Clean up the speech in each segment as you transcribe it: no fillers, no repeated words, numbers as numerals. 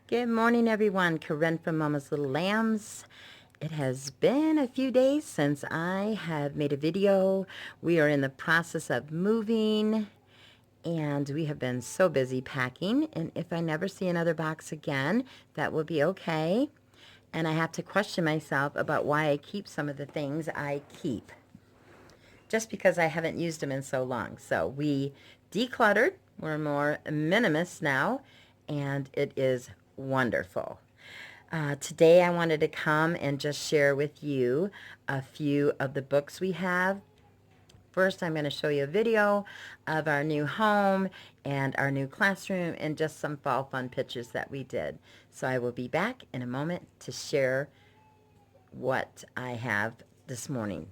Good morning, everyone. Corinne from Mama's Little Lambs. It has been a few days since I have made a video. We are in the process of moving, and we have been so busy packing. And if I never see another box again, that will be okay. And I have to question myself about why I keep some of the things I keep, just because I haven't used them in so long. So we decluttered. We're more minimalist now, and it is wonderful. Today I wanted to come and just share with you a few of the books we have. First, I'm going to show you a video of our new home and our new classroom and just some fall fun pictures that we did. So I will be back in a moment to share what I have this morning.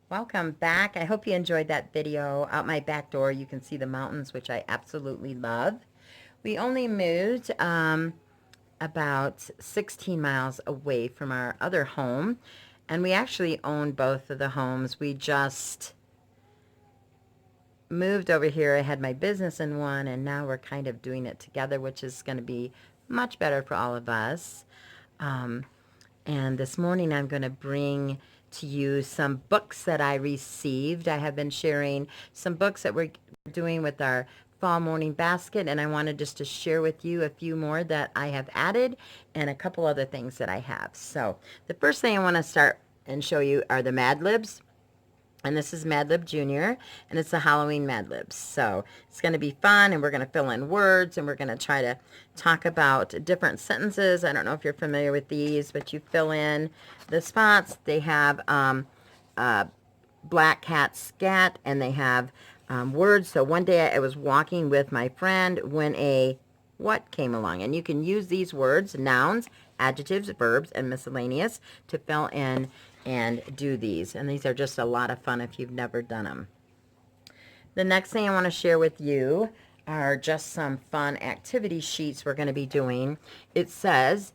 Welcome back. I hope you enjoyed that video. Out my back door, you can see the mountains, which I absolutely love. We only moved about 16 miles away from our other home, and we actually own both of the homes. We just moved over here. I had my business in one, and now we're kind of doing it together, which is going to be much better for all of us. And this morning I'm going to bring to you some books that I received. I have been sharing some books that we're doing with our fall morning basket, and I wanted just to share with you a few more that I have added and a couple other things that I have. So the first thing I want to start and show you are the Mad Libs. And this is Mad Lib Junior, and it's the Halloween Mad Libs. So it's going to be fun, and we're going to fill in words, and we're going to try to talk about different sentences. I don't know if you're familiar with these, but you fill in the spots. They have black cat scat, and they have words. So one day I was walking with my friend when a what came along, and you can use these words, nouns, adjectives, verbs, and miscellaneous to fill in and do these. And these are just a lot of fun if you've never done them. The next thing I want to share with you are just some fun activity sheets we're going to be doing. It says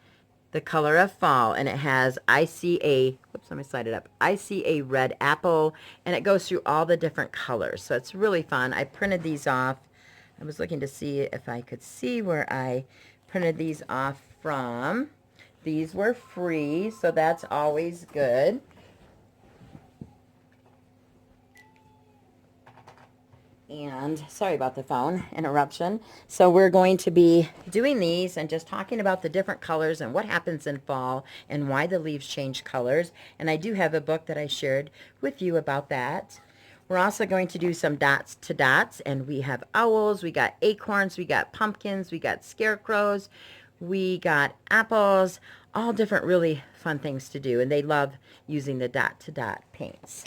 the color of fall, and it has I see a, whoops, let me slide it up. I see a red apple, and it goes through all the different colors. So it's really fun. I printed these off. I was looking to see if I could see where I printed these off from. These were free, so that's always good. And sorry about the phone interruption. So we're going to be doing these and just talking about the different colors and what happens in fall and why the leaves change colors. And I do have a book that I shared with you about that. We're also going to do some dots to dots, and we have owls, we got acorns, we got pumpkins, we got scarecrows, We got apples, all different really fun things to do. And they love using the dot-to-dot paints.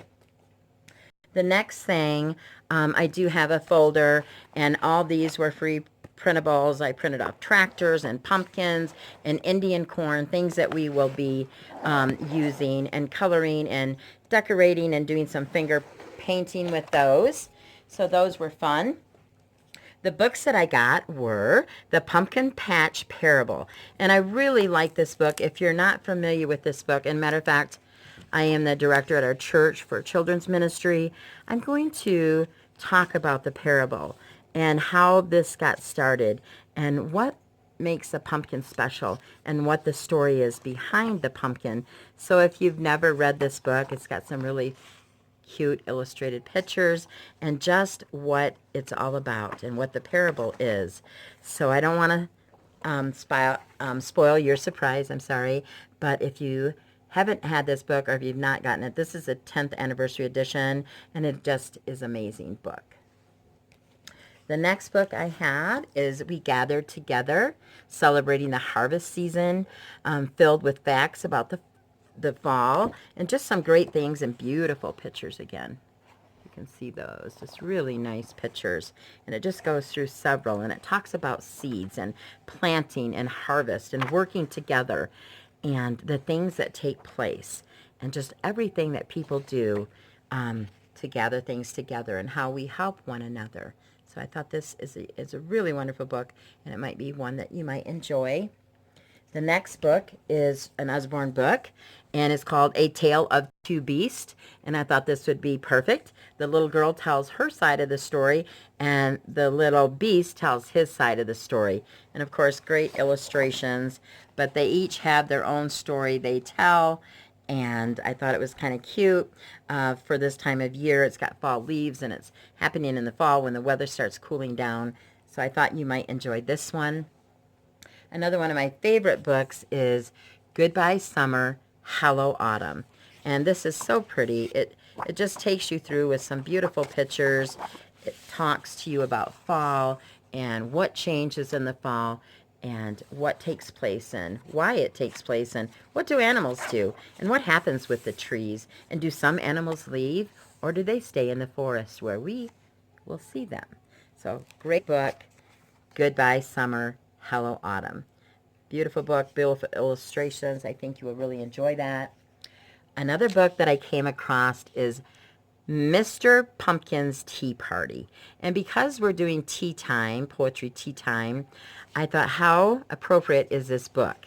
The next thing, I do have a folder, and all these were free printables. I printed off tractors and pumpkins and Indian corn, things that we will be using and coloring and decorating and doing some finger painting with those. So those were fun. The books that I got were The Pumpkin Patch Parable. And I really like this book. If you're not familiar with this book, and matter of fact, I am the director at our church for children's ministry. I'm going to talk about the parable and how this got started and what makes a pumpkin special and what the story is behind the pumpkin. So if you've never read this book, it's got some really cute illustrated pictures and just what it's all about and what the parable is. So I don't want to spoil your surprise, I'm sorry, but if you haven't had this book or if you've not gotten it, this is a 10th anniversary edition, and it just is an amazing book. The next book I had is We Gathered Together, celebrating the harvest season, filled with facts about the fall and just some great things and beautiful pictures again. You can see those, just really nice pictures. And it just goes through several, and it talks about seeds and planting and harvest and working together and the things that take place and just everything that people do to gather things together and how we help one another. So I thought this is a really wonderful book, and it might be one that you might enjoy. The next book is an Usborne book, and it's called A Tale of Two Beasts, and I thought this would be perfect. The little girl tells her side of the story, and the little beast tells his side of the story. And, of course, great illustrations, but they each have their own story they tell, and I thought it was kind of cute for this time of year. It's got fall leaves, and it's happening in the fall when the weather starts cooling down, so I thought you might enjoy this one. Another one of my favorite books is Goodbye Summer, Hello Autumn. And this is so pretty. It just takes you through with some beautiful pictures. It talks to you about fall and what changes in the fall and what takes place and why it takes place and what do animals do and what happens with the trees. And do some animals leave, or do they stay in the forest where we will see them? So great book, Goodbye Summer, Hello Autumn. Beautiful book, beautiful illustrations. I think you will really enjoy that. Another book that I came across is Mr. Pumpkin's Tea Party. And because we're doing tea time, poetry tea time, I thought, how appropriate is this book?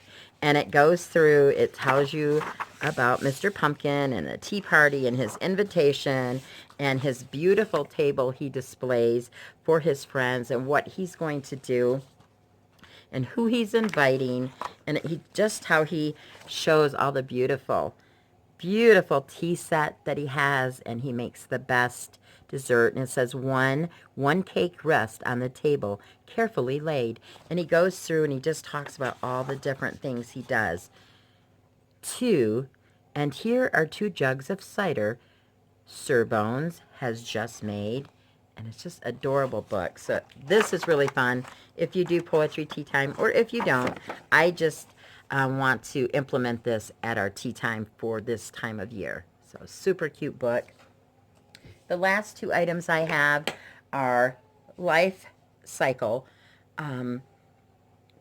And it goes through, it tells you about Mr. Pumpkin and the tea party and his invitation and his beautiful table he displays for his friends and what he's going to do and who he's inviting, and just how he shows all the beautiful tea set that he has, and he makes the best dessert. And it says one cake rest on the table, carefully laid. And he goes through and he just talks about all the different things he does. And here are 2 jugs of cider Sir Bones has just made. And it's just adorable book. So this is really fun if you do poetry tea time, or if you don't. I just want to implement this at our tea time for this time of year. So super cute book. The last 2 items I have are life cycle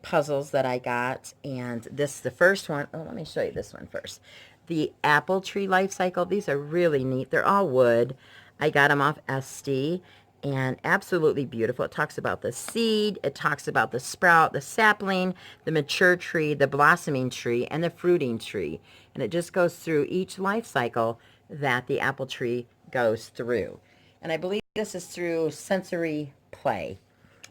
puzzles that I got. And this, the first one, let me show you this one first. The apple tree life cycle. These are really neat. They're all wood. I got them off Etsy, and absolutely beautiful. It talks about the seed, it talks about the sprout, the sapling, the mature tree, the blossoming tree, and the fruiting tree. And it just goes through each life cycle that the apple tree goes through. And I believe this is through sensory play.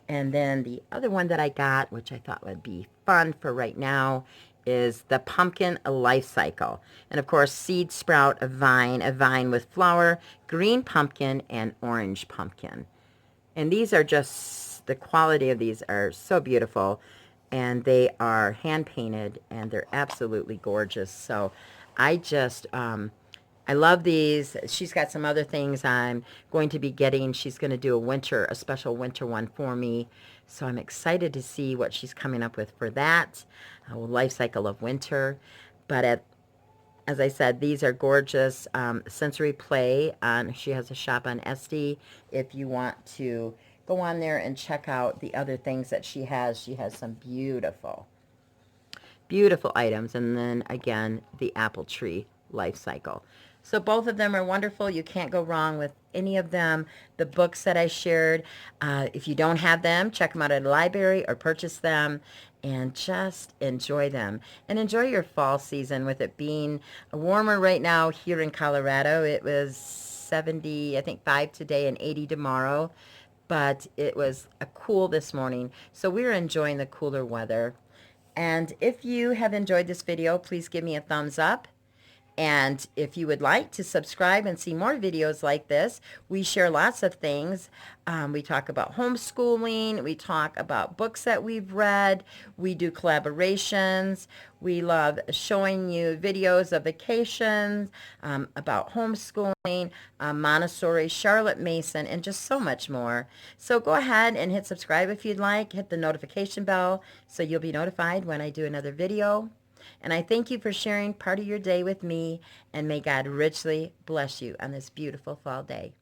And then the other one that I got, which I thought would be fun for right now, is the pumpkin life cycle. And of course, seed, sprout, a vine with flower, green pumpkin, and orange pumpkin. And these are just, the quality of these are so beautiful, and they are hand painted, and they're absolutely gorgeous. So I just, I love these. She's got some other things I'm going to be getting. She's going to do a special winter one for me So I'm excited to see what she's coming up with for that. Life cycle of winter. But as I said, these are gorgeous. Sensory Play. She has a shop on Etsy. If you want to go on there and check out the other things that she has some beautiful, beautiful items. And then again, the apple tree life cycle. So both of them are wonderful. You can't go wrong with any of them. The books that I shared, if you don't have them, check them out at a library or purchase them and just enjoy them. And enjoy your fall season with it being warmer right now here in Colorado. It was 70, I think 5 today and 80 tomorrow. But it was a cool this morning. So we're enjoying the cooler weather. And if you have enjoyed this video, please give me a thumbs up. And if you would like to subscribe and see more videos like this, we share lots of things. We talk about homeschooling. We talk about books that we've read. We do collaborations. We love showing you videos of vacations, about homeschooling, Montessori, Charlotte Mason, and just so much more. So go ahead and hit subscribe if you'd like. Hit the notification bell so you'll be notified when I do another video. And I thank you for sharing part of your day with me, and may God richly bless you on this beautiful fall day.